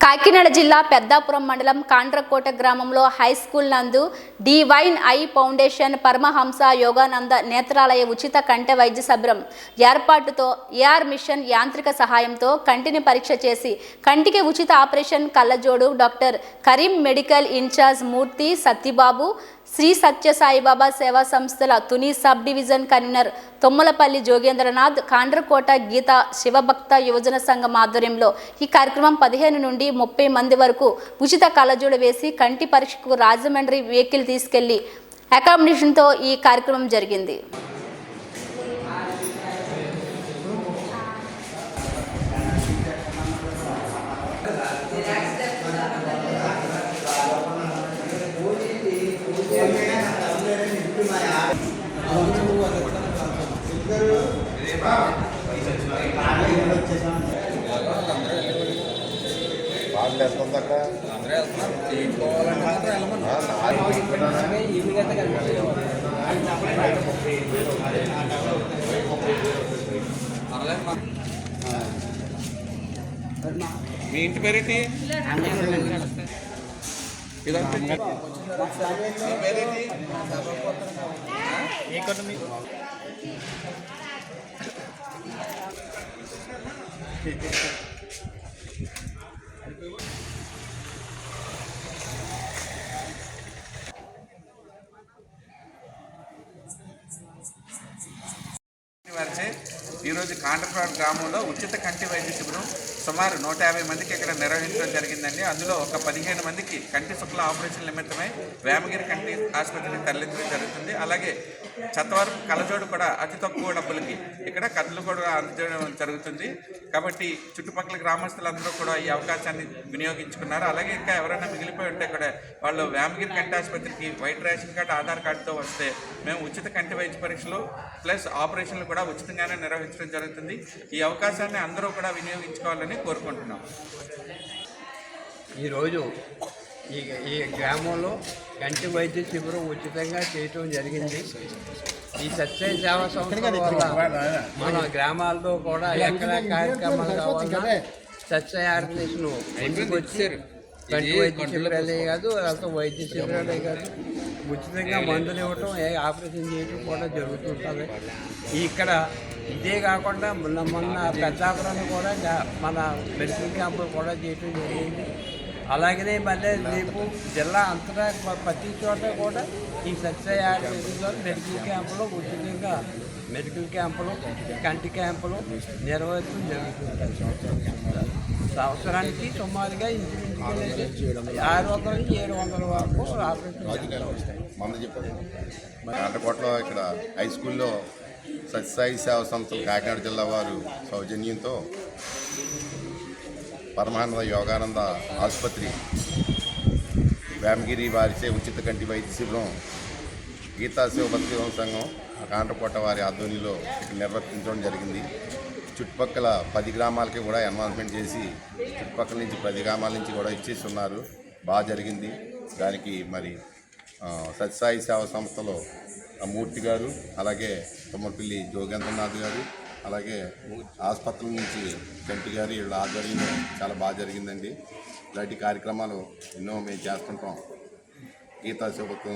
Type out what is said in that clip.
కాకినాడ జిల్లా పెద్దాపురం మండలం కాండ్రకోట గ్రామంలో హై స్కూల్ నందు divine eye foundation Paramahansa Yogananda Netralaya ఉచిత కంటి వైద్య శిబిరం ఏర్పాటుతో ఏఆర్ మిషన్ యాంత్రిక సహాయంతో కంటిని పరీక్ష చేసి కంటికి ఉచిత ఆపరేషన్ కళ్ళజోడు doctor Karim medical incharge Murthy Satyababu Sri Sathya Saibaba సేవా సంస్థల Tuni sub division convener Tommalapalli Jogendranath Kandrakota గీత శివభక్త యువజన సంఘం ఆధ్వర్యంలో ఈ కార్యక్రమం 15 నుండి 30 మంది వరకు ఉచిత కళ్ళజోడు వేసి కంటి పరీక్షకు రాజమండ్రి వెహికల్ తీసుకెళ్లి అకామిడేషన్తో ఈ కార్యక్రమం జరిగింది. మీ ఇంటి పేరేంటి? ఈరోజు కాండ్రకోట గ్రామంలో ఉచిత కంటి వైద్య శిబిరం సుమారు 150 మందికి ఇక్కడ నిర్వహించడం జరిగిందండి. అందులో ఒక 15 మందికి కంటి శుక్ల ఆపరేషన్ నిమిత్తమై వేమగిరి కంటి ఆసుపత్రికి తరలించడం జరుగుతుంది. అలాగే చత్తవరం కళ్ళజోడు కూడా అతి తక్కువ డబ్బులకి ఇక్కడ కళ్ళు కూడా అందజేయడం జరుగుతుంది. కాబట్టి చుట్టుపక్కల గ్రామస్తులందరూ కూడా ఈ అవకాశాన్ని వినియోగించుకున్నారు. అలాగే ఇంకా ఎవరైనా మిగిలిపోయి ఉంటే కూడా వాళ్ళు వేమగిరి కంటి ఆసుపత్రికి వైట్ రేషన్ కార్డు ఆధార్ కార్డుతో వస్తే మేము ఉచిత కంటి వైద్య పరీక్షలు ప్లస్ ఆపరేషన్లు కూడా ఉచితంగానే నిర్వహించడం జరుగుతుంది. ఈ అవకాశాన్ని అందరూ కూడా వినియోగించుకోవాలని కోరుకుంటున్నాం. ఈరోజు ఈ గ్రామంలో కంటి వైద్య శిబిరం ఉచితంగా చేయటం జరిగింది. ఈ సత్య సేవా సంస్థ వల్ల మన గ్రామాల్లో కూడా ఎక్కడ కార్యక్రమాలు కావాలన్నా సత్య ఆర్గనైజేషన్ ఎందుకు వచ్చారు. కంటి వైద్య శిబిరాలే కాదు, అసలు వైద్య శిబిరాలే కాదు, ఉచితంగా మందులు ఇవ్వటం, ఆపరేషన్ చేయటం కూడా జరుగుతుంటుంది. ఇక్కడ ఇదే కాకుండా మొన్న పెద్దాపురం కూడా మన మెడికల్ క్యాంపులు కూడా చేయటం జరిగింది. అలాగనే మళ్ళీ రేపు జిల్లా అంతటా ప్రతి చోట కూడా ఈ సత్య ఆర్గనైజేషన్లో మెడికల్ క్యాంపులో ఉచితంగా మెడికల్ క్యాంపులు, కంటి క్యాంపులు నిర్వహించడం జరుగుతుంది. సంవత్సరానికి సుమారుగా ఇంటికి 600 నుంచి 700 వరకు ఆపరేషన్. కాండ్రకోటలో ఇక్కడ హై స్కూల్లో సత్యసాయి సేవా సంస్థలు కాకినాడ జిల్లా వారు సౌజన్యంతో పరమానంద యోగానంద ఆసుపత్రి వేమగిరి వారిచే ఉచిత కంటి వైద్య శిబిరం గీతా శివభక్తి యువజన సంఘం కాండ్రకోట వారి ఆధ్వర్యంలో నిర్వర్తించడం జరిగింది. చుట్టుపక్కల 10 గ్రామాలకి కూడా అనౌన్స్మెంట్ చేసి చుట్టుపక్కల నుంచి 10 గ్రామాల నుంచి కూడా ఇచ్చేసి ఉన్నారు. బాగా జరిగింది. దానికి మరి సత్యసాయి సేవా సంస్థలో మూర్తి గారు, అలాగే తొమ్మలపల్లి జోగేంద్రనాథ్ గారు, అలాగే ఆసుపత్రుల నుంచి జంటి గారు వీళ్ళ ఆధ్వర్యంలో చాలా బాగా జరిగిందండి. ఇలాంటి కార్యక్రమాలు ఎన్నో మేము చేస్తుంటాం. గీతా శివభక్తి